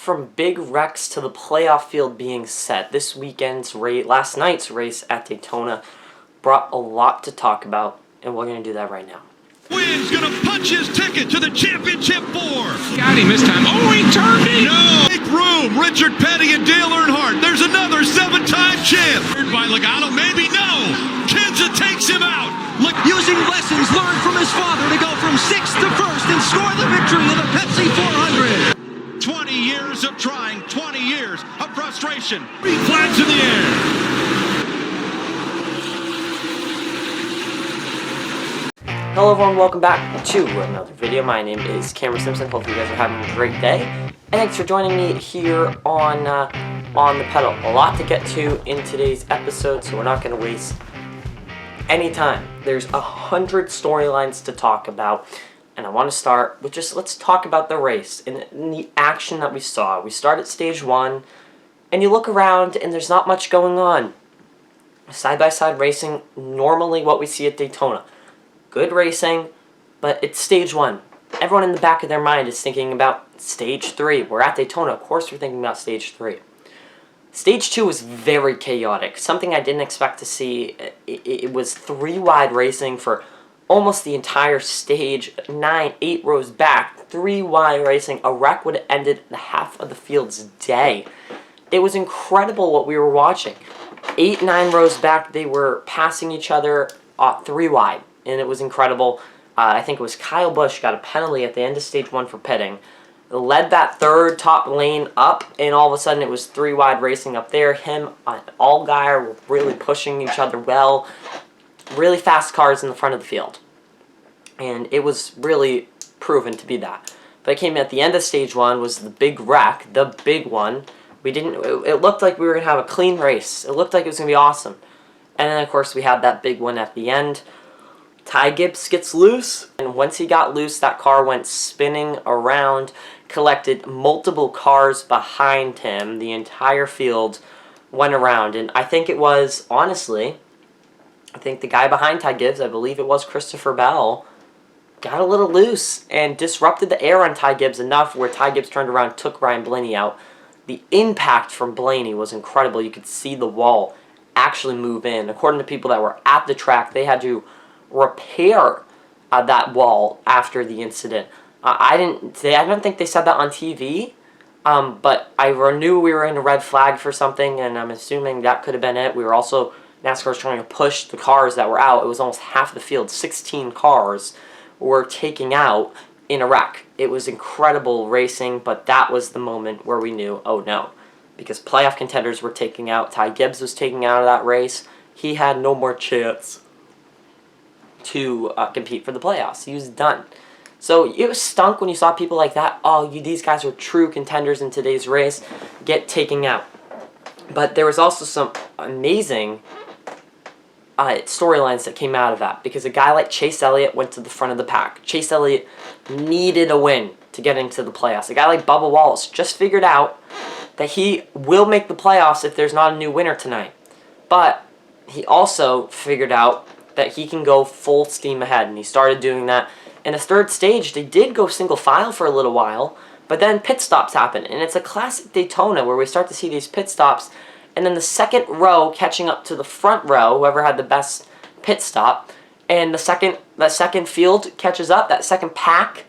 from big wrecks to the playoff field being set, this weekend's race, last night's race at Daytona, brought a lot to talk about, and we're going to do that right now. Wynn's going to punch his ticket to the championship four. Got him this time. Oh, he turned it. No. Make room. Richard Petty and Dale Earnhardt. There's another 7-time champ. By Logano, maybe no. Kenseth takes him out. Using lessons learned from his father to go from 6th to 1st and score the victory in the Pepsi 400. 20 years of trying, 20 years of frustration. 3 flags in the air. Hello everyone, welcome back to another video. My name is Cameron Simpson. Hopefully you guys are having a great day. And thanks for joining me here on the pedal. A lot to get to in today's episode, so we're not going to waste any time. There's 100 storylines to talk about, and I want to start with let's talk about the race and the action that we saw. We start at stage 1, and you look around and there's not much going on. Side-by-side racing, normally what we see at Daytona. Good racing, but it's stage 1. Everyone in the back of their mind is thinking about stage 3. We're at Daytona, of course we're thinking about stage 3. Stage 2 was very chaotic, something I didn't expect to see. It was 3-wide racing for almost the entire stage, 8 rows back, 3-wide racing. A wreck would have ended the half of the field's day. It was incredible what we were watching. 8, 9 rows back, they were passing each other 3-wide, and it was incredible. I think it was Kyle Busch got a penalty at the end of stage 1 for pitting. Led that third top lane up, and all of a sudden it was 3-wide racing up there. Him and Allgaier were really pushing each other well. Really fast cars in the front of the field. And it was really proven to be that. But it came at the end of stage 1 was the big wreck, the big one. It looked like we were going to have a clean race. It looked like it was going to be awesome. And then, of course, we had that big one at the end. Ty Gibbs gets loose, and once he got loose, that car went spinning around, collected multiple cars behind him. The entire field went around, and I think it was, honestly, I think the guy behind Ty Gibbs, I believe it was Christopher Bell, got a little loose and disrupted the air on Ty Gibbs enough where Ty Gibbs turned around and took Ryan Blaney out. The impact from Blaney was incredible. You could see the wall actually move in. According to people that were at the track, they had to repair that wall after the incident. I don't think they said that on TV, but I knew we were in a red flag for something, and I'm assuming that could have been it. We were also, NASCAR was trying to push the cars that were out. It was almost half the field, 16 cars were taking out in a wreck. It was incredible racing, but that was the moment where we knew, oh no, because playoff contenders were taking out. Ty Gibbs was taking out of that race. He had no more chance to compete for the playoffs. He was done. So it was stunk when you saw people like that. Oh, these guys were true contenders in today's race, get taken out. But there was also some amazing storylines that came out of that, because a guy like Chase Elliott went to the front of the pack. Chase Elliott needed a win to get into the playoffs. A guy like Bubba Wallace just figured out that he will make the playoffs if there's not a new winner tonight. But he also figured out that he can go full steam ahead, and he started doing that. In the third stage, they did go single file for a little while, but then pit stops happen, and it's a classic Daytona where we start to see these pit stops, and then the second row catching up to the front row, whoever had the best pit stop, and the second field catches up, that second pack,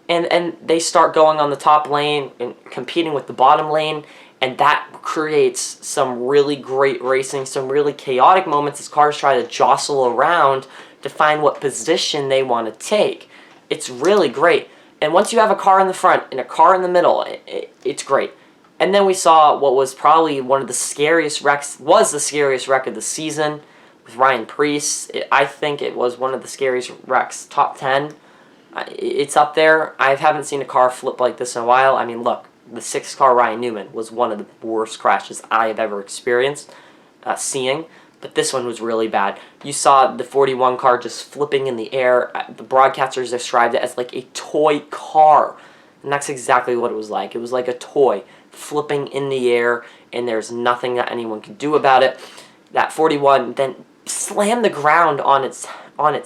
and they start going on the top lane and competing with the bottom lane, and that creates some really great racing, some really chaotic moments as cars try to jostle around to find what position they want to take. It's really great. And once you have a car in the front and a car in the middle, it's great. And then we saw what was probably one of the scariest wrecks, was the scariest wreck of the season with Ryan Preece. I think it was one of the scariest wrecks, top 10. It's up there. I haven't seen a car flip like this in a while. I mean, look. The 6th car, Ryan Newman, was one of the worst crashes I have ever experienced seeing, but this one was really bad. You saw the 41 car just flipping in the air. The broadcasters described it as like a toy car, and that's exactly what it was like. It was like a toy flipping in the air, and there's nothing that anyone could do about it. That 41 then slammed the ground on its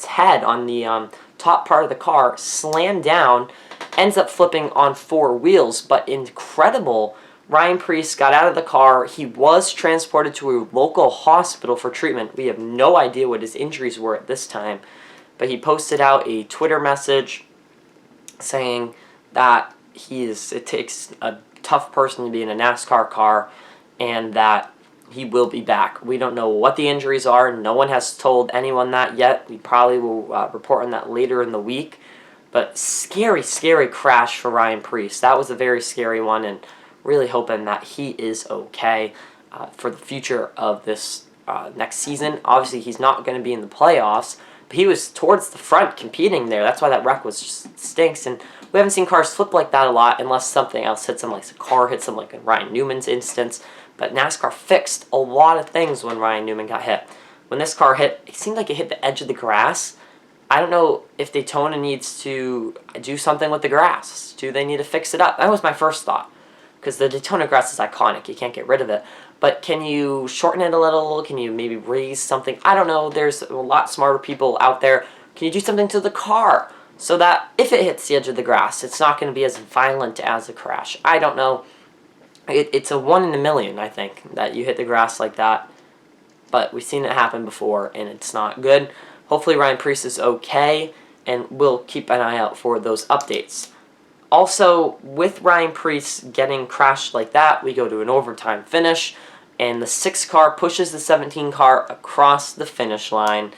head, on the top part of the car, slammed down, ends up flipping on 4 wheels, but incredible. Ryan Preece got out of the car. He was transported to a local hospital for treatment. We have no idea what his injuries were at this time, but he posted out a Twitter message saying that it takes a tough person to be in a NASCAR car and that he will be back. We don't know what the injuries are. No one has told anyone that yet. We probably will report on that later in the week. But scary, scary crash for Ryan Preece. That was a very scary one, and really hoping that he is okay for the future of this next season. Obviously, he's not going to be in the playoffs, but he was towards the front competing there. That's why that wreck was just stinks. And we haven't seen cars flip like that a lot unless something else hits them, like a car hits them, like in Ryan Newman's instance. But NASCAR fixed a lot of things when Ryan Newman got hit. When this car hit, it seemed like it hit the edge of the grass. I don't know if Daytona needs to do something with the grass. Do they need to fix it up? That was my first thought, because the Daytona grass is iconic. You can't get rid of it. But can you shorten it a little? Can you maybe raise something? I don't know. There's a lot smarter people out there. Can you do something to the car so that if it hits the edge of the grass, it's not going to be as violent as a crash? I don't know. It's a 1 in a million, I think, that you hit the grass like that. But we've seen it happen before, and it's not good. Hopefully Ryan Preece is okay, and we'll keep an eye out for those updates. Also, with Ryan Preece getting crashed like that, we go to an overtime finish, and the 6 car pushes the 17 car across the finish line,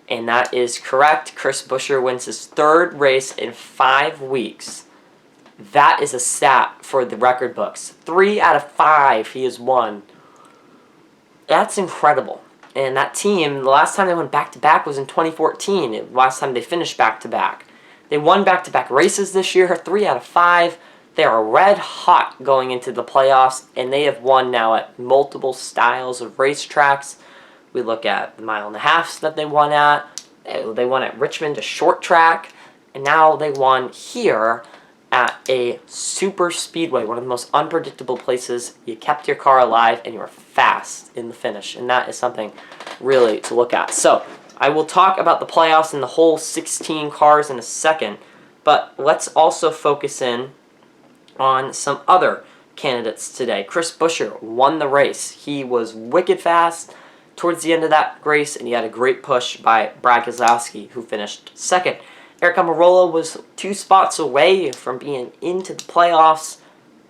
and that is correct. Chris Buescher wins his 3rd race in 5 weeks. That is a stat for the record books. 3 out of 5 he has won. That's incredible. And that team, the last time they went back-to-back was in 2014. The last time they finished back-to-back. They won back-to-back races this year, 3 out of 5. They are red hot going into the playoffs, and they have won now at multiple styles of racetracks. We look at the 1.5 that they won at. They won at Richmond, a short track. And now they won here at a super speedway, one of the most unpredictable places. You kept your car alive and you were fast in the finish, and that is something really to look at. So I will talk about the playoffs and the whole 16 cars in a second, but let's also focus in on some other candidates today. Chris Buescher won the race. He was wicked fast towards the end of that race, and he had a great push by Brad Keselowski, who finished 2nd. Aric Almirola was 2 spots away from being into the playoffs.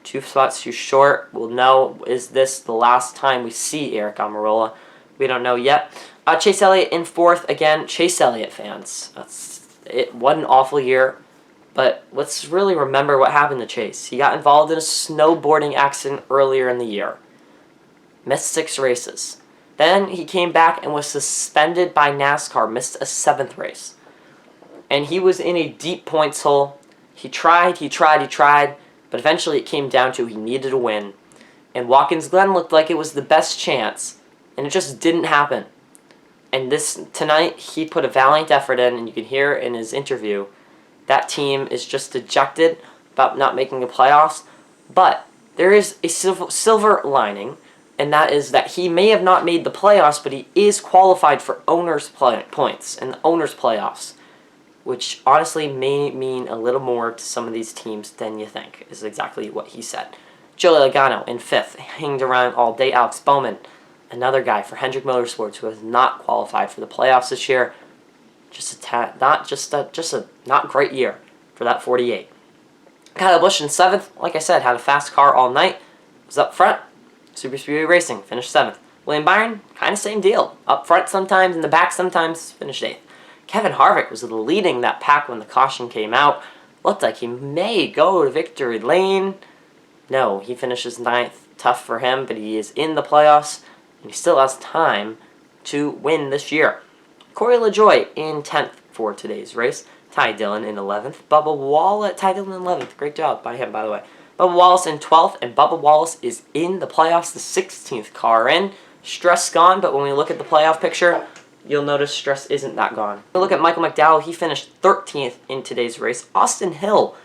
2 spots too short. We'll know, is this the last time we see Aric Almirola? We don't know yet. Chase Elliott in 4th. Again, Chase Elliott fans. It was an awful year, but let's really remember what happened to Chase. He got involved in a snowboarding accident earlier in the year. Missed 6 races. Then he came back and was suspended by NASCAR. Missed a 7th race. And he was in a deep points hole. He tried, but eventually it came down to he needed a win. And Watkins Glen looked like it was the best chance, and it just didn't happen. And tonight, he put a valiant effort in, and you can hear in his interview, that team is just dejected about not making the playoffs. But there is a silver lining, and that is that he may have not made the playoffs, but he is qualified for owners' points and the owners' playoffs, which honestly may mean a little more to some of these teams than you think, is exactly what he said. Joey Logano in 5th, hanged around all day. Alex Bowman, another guy for Hendrick Motorsports who has not qualified for the playoffs this year. Just a not great year for that 48. Kyle Busch in 7th, like I said, had a fast car all night, was up front. Super Speedway Racing finished 7th. William Byron, kind of same deal. Up front sometimes, in the back sometimes, finished 8th. Kevin Harvick was leading that pack when the caution came out. Looked like he may go to victory lane. No, he finishes 9th. Tough for him, but he is in the playoffs, and he still has time to win this year. Corey LaJoie in 10th for today's race. Ty Dillon in 11th. Bubba Wallace, Ty Dillon in 11th. Great job by him, by the way. Bubba Wallace in 12th, and Bubba Wallace is in the playoffs, the 16th car in. Stress gone, but when we look at the playoff picture, you'll notice stress isn't that gone. Look at Michael McDowell. He finished 13th in today's race. Austin Hill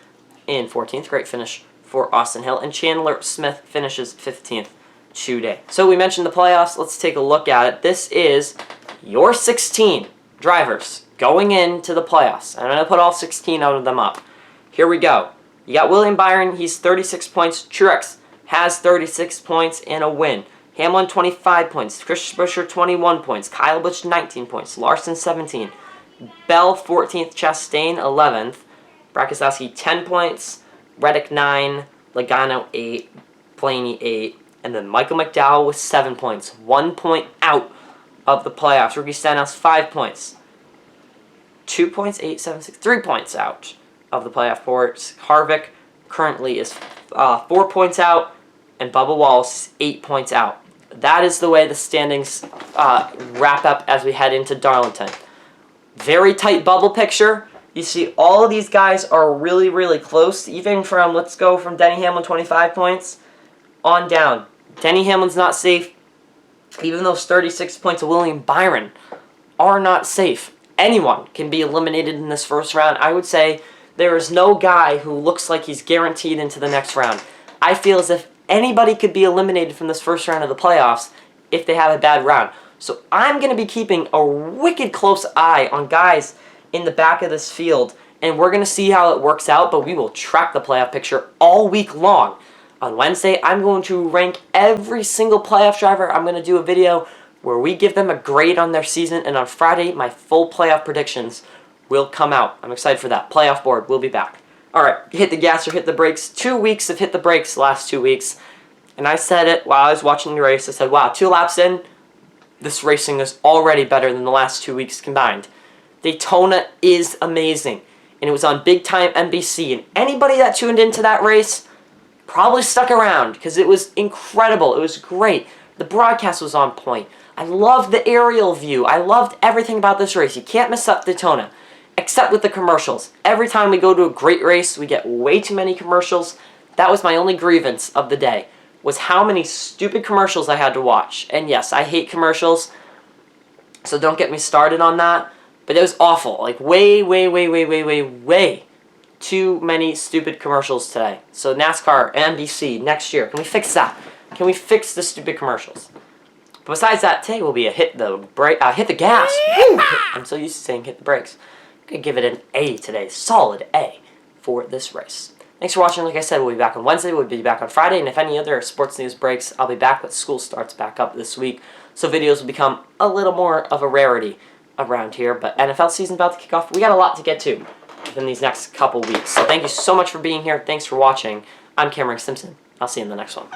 in 14th. Great finish for Austin Hill. And Chandler Smith finishes 15th today. So we mentioned the playoffs. Let's take a look at it. This is your 16 drivers going into the playoffs. And I'm going to put all 16 of them up. Here we go. You got William Byron, he's 36 points. Truex has 36 points and a win. Hamlin, 25 points. Chris Buescher, 21 points. Kyle Busch, 19 points. Larson, 17. Bell, 14th. Chastain, 11th. Brad Keselowski, 10 points. Reddick, 9. Logano, 8. Blaney, 8. And then Michael McDowell with 7 points. 1 point out of the playoffs. Ricky Stenhouse, 5 points. 2 points, 8, 7, 6. 3 points out of the playoff ports. Harvick currently is 4 points out. And Bubba Wallace, 8 points out. That is the way the standings wrap up as we head into Darlington. Very tight bubble picture. You see all of these guys are really, really close. Even from, let's go from Denny Hamlin, 25 points, on down. Denny Hamlin's not safe. Even those 36 points of William Byron are not safe. Anyone can be eliminated in this first round. I would say there is no guy who looks like he's guaranteed into the next round. I feel as if anybody could be eliminated from this first round of the playoffs if they have a bad round. So I'm going to be keeping a wicked close eye on guys in the back of this field, and we're going to see how it works out, but we will track the playoff picture all week long. On Wednesday, I'm going to rank every single playoff driver. I'm going to do a video where we give them a grade on their season, and on Friday, my full playoff predictions will come out. I'm excited for that. Playoff board will be back. All right, hit the gas or hit the brakes. 2 weeks of hit the brakes the last 2 weeks. And I said it while I was watching the race. I said, wow, 2 laps in, this racing is already better than the last 2 weeks combined. Daytona is amazing. And it was on big time NBC. And anybody that tuned into that race probably stuck around because it was incredible. It was great. The broadcast was on point. I loved the aerial view. I loved everything about this race. You can't miss up Daytona. Except with the commercials. Every time we go to a great race, we get way too many commercials. That was my only grievance of the day, was how many stupid commercials I had to watch. And yes, I hate commercials, so don't get me started on that. But it was awful. Like, way too many stupid commercials today. So NASCAR, NBC, next year, can we fix that? Can we fix the stupid commercials? But besides that, today will be a hit the gas. Woo! I'm so used to saying hit the brakes. I'm going to give it an A today. Solid A for this race. Thanks for watching. Like I said, we'll be back on Wednesday. We'll be back on Friday. And if any other sports news breaks, I'll be back. But school starts back up this week. So videos will become a little more of a rarity around here. But NFL season about to kick off. We got a lot to get to within these next couple weeks. So thank you so much for being here. Thanks for watching. I'm Cameron Simpson. I'll see you in the next one.